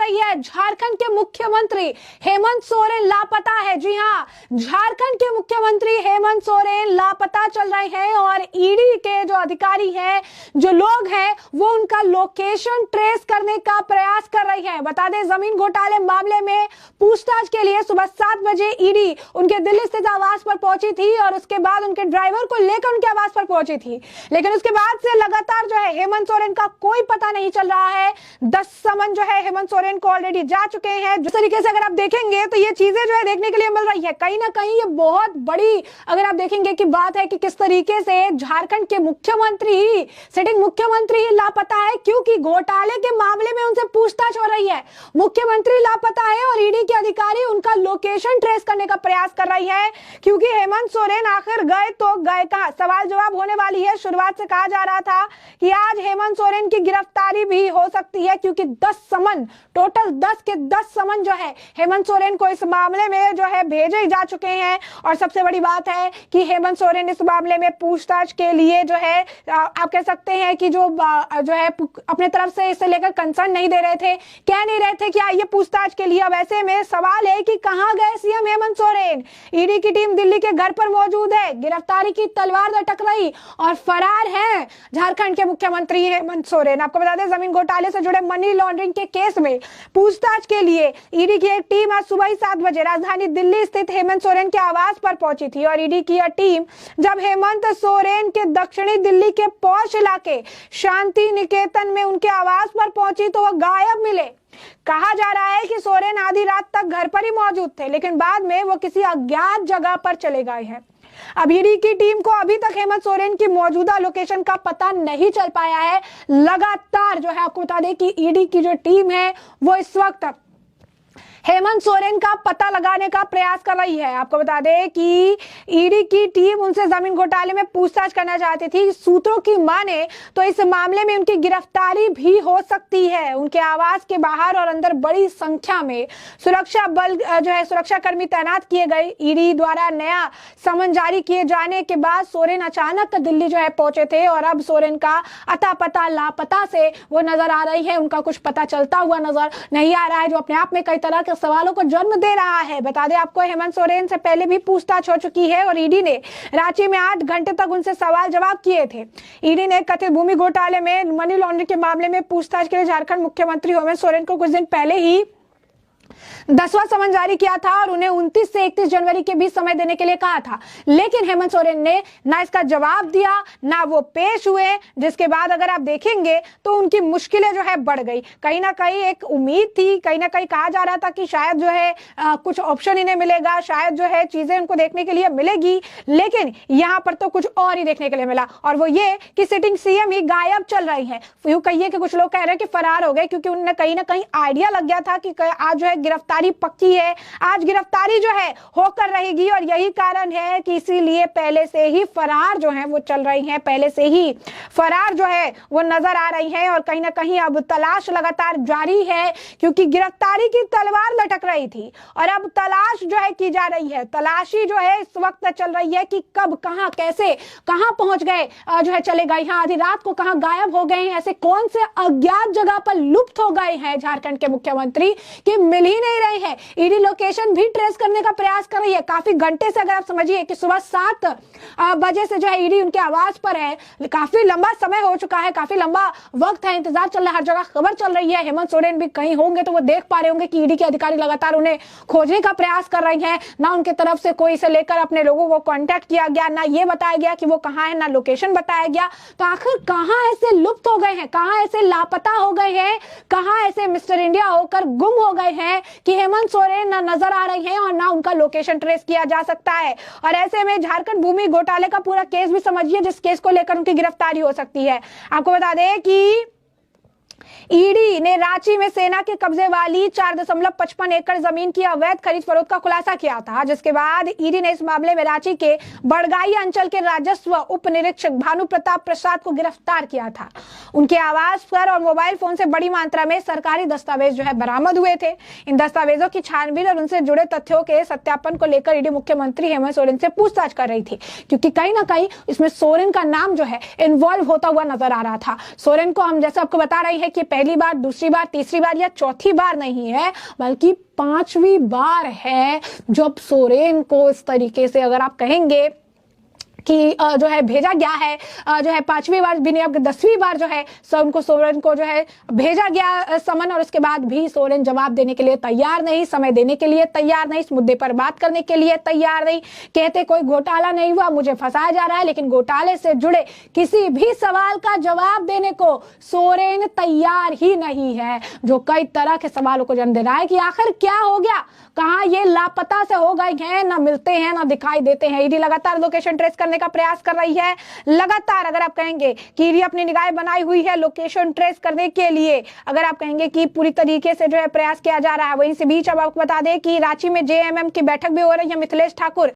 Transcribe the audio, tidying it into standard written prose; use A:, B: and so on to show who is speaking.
A: रही है। झारखंड के मुख्यमंत्री हेमंत सोरेन लापता है। जी हाँ, झारखंड के मुख्यमंत्री हेमंत सोरेन लापता चल रहे हैं और ईडी के जो अधिकारी हैं, जो लोग हैं, वो उनका लोकेशन ट्रेस करने का प्रयास कर रही है। बता दें, जमीन घोटाले मामले में पूछताछ के लिए सुबह 7 बजे ईडी उनके दिल्ली स्थित आवास पर पहुंची थी और उसके बाद उनके ड्राइवर को लेकर उनके आवास पर पहुंची थी। लेकिन उसके बाद से लगातार जो है हेमंत सोरेन का कोई पता नहीं चल रहा है। 10 समन जो है हेमंत सोरेन को ऑलरेडी जा चुके हैं। जिस तरीके से अगर आप देखेंगे तो ये चीजें जो है देखने के लिए मिल रही है। कहीं ना कहीं ये बहुत बड़ी अगर आप देखेंगे कि बात है कि किस तरीके से झारखंड के मुख्यमंत्री ही, सिटिंग मुख्यमंत्री ही लापता है, क्योंकि घोटाले के मामले में उनसे पूछताछ हो रही है। मुख्यमंत्री लापता है और ईडी के अधिकारी उनका लोकेशन ट्रेस करने का प्रयास कर रही है, क्योंकि हेमंत सोरेन आखिर गए तो गए कहां, सवाल जवाब होने वाली है। शुरुआत से कहा जा रहा था कि आज हेमंत सोरेन की गिरफ्तारी भी हो सकती है, क्योंकि 10 समन, टोटल 10 के 10 समन जो है हेमंत सोरेन को इस मामले में जो है भेजे जा चुके हैं। और सबसे बड़ी बात है कि हेमंत सोरेन इस मामले में पूछताछ के लिए जो है आप कह सकते हैं कि जो है अपने तरफ से इसे लेकर कंसर्न नहीं दे रहे थे, कह नहीं रहे थे कि आइए पूछताछ के लिए। अब ऐसे में सवाल है कि कहां गए सीएम हेमंत सोरेन। ईडी की टीम दिल्ली के घर पर मौजूद है, गिरफ्तारी की तलवार लटक रही और फरार है झारखंड के मुख्यमंत्री हेमंत सोरेन। आपको बता दें, जमीन घोटाले से जुड़े मनी लॉन्ड्रिंग के केस में पूछताछ के लिए ईडी की एक टीम आज सुबह 7 बजे राजधानी दिल्ली स्थित हेमंत सोरेन के आवास पर पहुंची थी। और ईडी की यह टीम जब हेमंत सोरेन के दक्षिणी दिल्ली के पॉश इलाके शांति निकेतन में उनके आवास पर पहुंची तो वह गायब मिले। कहा जा रहा है कि सोरेन आधी रात तक घर पर ही मौजूद थे, लेकिन बाद में वो किसी अज्ञात जगह पर चले गए हैं। अब ईडी की टीम को अभी तक हेमंत सोरेन की मौजूदा लोकेशन का पता नहीं चल पाया है। लगातार जो है आपको बता दें कि ईडी की जो टीम है वो इस वक्त हेमंत सोरेन का पता लगाने का प्रयास कर रही है। आपको बता दें कि ईडी की टीम उनसे जमीन घोटाले में पूछताछ करना चाहती थी। सूत्रों की माने तो इस मामले में उनकी गिरफ्तारी भी हो सकती है। उनके आवास के बाहर और अंदर बड़ी संख्या में सुरक्षा बल जो है सुरक्षाकर्मी तैनात किए गए। ईडी द्वारा नया समन जारी किए जाने के बाद सोरेन अचानक दिल्ली जो है पहुंचे थे और अब सोरेन का अता पता लापता से वो नजर आ रही है। उनका कुछ पता चलता हुआ नजर नहीं आ रहा है, जो अपने आप में कई तरह के सवालों को जन्म दे रहा है। बता दें आपको, हेमंत सोरेन से पहले भी पूछताछ हो चुकी है और ईडी ने रांची में 8 घंटे तक उनसे सवाल जवाब किए थे। ईडी ने कथित भूमि घोटाले में मनी लॉन्ड्रिंग के मामले में पूछताछ के लिए झारखंड मुख्यमंत्री हेमंत सोरेन को कुछ दिन पहले ही 10वां समन जारी किया था और उन्हें 29 से 31 जनवरी के बीच समय देने के लिए कहा था। लेकिन हेमंत सोरेन ने ना इसका जवाब दिया, ना वो पेश हुए, जिसके बाद अगर आप देखेंगे तो उनकी मुश्किलें जो है बढ़ गई। कहीं ना कहीं एक उम्मीद थी, कहीं ना कहीं कहा जा रहा था कि शायद जो है कुछ ऑप्शन इन्हें मिलेगा, शायद जो है चीजें उनको देखने के लिए मिलेगी। लेकिन यहाँ पर तो कुछ और ही देखने के लिए मिला, और वो ये कि सिटिंग सीएम ही गायब चल रही है। यूं कहिए कि कुछ लोग कह रहे हैं कि फरार हो गए, क्योंकि उन्हें कहीं ना कहीं आइडिया लग गया था कि आज जो है गिरफ्तारी पक्की है, आज गिरफ्तारी जो है होकर रहेगी। और यही कारण है कि इसीलिए पहले से ही फरार जो है वो चल रही हैं, पहले से ही फरार जो है वो नजर आ रही हैं। और कहीं ना कहीं अब तलाश लगातार जारी है, क्योंकि गिरफ्तारी की तलवार लटक रही थी और अब तलाश जो है की जा रही है। तलाशी जो है इस वक्त चल रही है कि कब, कहां, कैसे, कहां पहुंच गए, जो है चले गए हैं, आधी रात को कहां गायब हो गए हैं, ऐसे कौन से अज्ञात जगह पर लुप्त हो गए हैं झारखंड के मुख्यमंत्री कि मिल ही नहीं रहे हैं। ईडी लोकेशन भी ट्रेस करने का प्रयास कर रही है। काफी घंटे से अगर आप समझिए कि सुबह 7 बजे से जो है ईडी उनके आवास पर है। काफी लंबा समय हो चुका है, काफी लंबा वक्त है, इंतजार चल रहा है, हर जगह खबर चल रही है। हेमंत सोरेन भी कहीं होंगे तो वो देख पा रहे होंगे कि ईडी के अधिकारी लगातार उन्हें खोजने का प्रयास कर रहे हैं। ना उनके तरफ से कोई इसे लेकर अपने लोगों को कांटेक्ट किया गया, ना ये बताया गया कि वो कहां है, ना लोकेशन बताया गया। तो आखिर कहां ऐसे लुप्त हो गए हैं, कहां ऐसे लापता हो गए हैं, कहां ऐसे मिस्टर इंडिया होकर गुम हो गए हैं कि हेमंत सोरेन ना नजर आ रही हैं और ना उनका लोकेशन ट्रेस किया जा सकता है। और ऐसे में झारखंड भूमि घोटाले का पूरा केस भी समझिए, जिस केस को लेकर उनकी गिरफ्तारी हो सकती है। आपको बता दें कि ईडी ने रांची में सेना के कब्जे वाली 4.55 एकड़ जमीन की अवैध खरीद फरोख्त का खुलासा किया था, जिसके बाद ईडी ने इस मामले में रांची के बड़गाई अंचल के राजस्व उप निरीक्षक भानु प्रताप प्रसाद को गिरफ्तार किया था। उनके आवास पर और मोबाइल फोन से बड़ी मात्रा में सरकारी दस्तावेज जो है बरामद हुए थे। इन दस्तावेजों की छानबीन और उनसे जुड़े तथ्यों के सत्यापन को लेकर ईडी मुख्यमंत्री हेमंत सोरेन से पूछताछ कर रही थी, क्योंकि कहीं ना कहीं इसमें सोरेन का नाम जो है इन्वॉल्व होता हुआ नजर आ रहा था। सोरेन को हम जैसे आपको बता रहे हैं कि पहली बार, दूसरी बार, तीसरी बार या चौथी बार नहीं है, बल्कि 5वीं बार है जब सोरेन को इस तरीके से, अगर आप कहेंगे कि जो है भेजा गया है, जो है 5वीं बार भी नहीं, अब 10वीं बार जो है उनको सोरेन को जो है भेजा गया समन, और उसके बाद भी सोरेन जवाब देने के लिए तैयार नहीं, समय देने के लिए तैयार नहीं, इस मुद्दे पर बात करने के लिए तैयार नहीं। कहते कोई घोटाला नहीं हुआ, मुझे फंसाया जा रहा है, लेकिन घोटाले से जुड़े किसी भी सवाल का जवाब देने को सोरेन तैयार ही नहीं है, जो कई तरह के सवालों को जन्म दे रहा है कि आखिर क्या हो गया, कहाँ ये लापता से हो गए हैं, ना मिलते हैं ना दिखाई देते हैं। ईडी लगातार लोकेशन ट्रेस करने का प्रयास कर रही है, लगातार अगर आप कहेंगे कि ईडी अपनी निगाहें बनाई हुई है लोकेशन ट्रेस करने के लिए, अगर आप कहेंगे कि पूरी तरीके से जो है प्रयास किया जा रहा है। वहीं से बीच अब आपको बता दें कि रांची में जेएमएम की बैठक भी हो रही है। मिथिलेश ठाकुर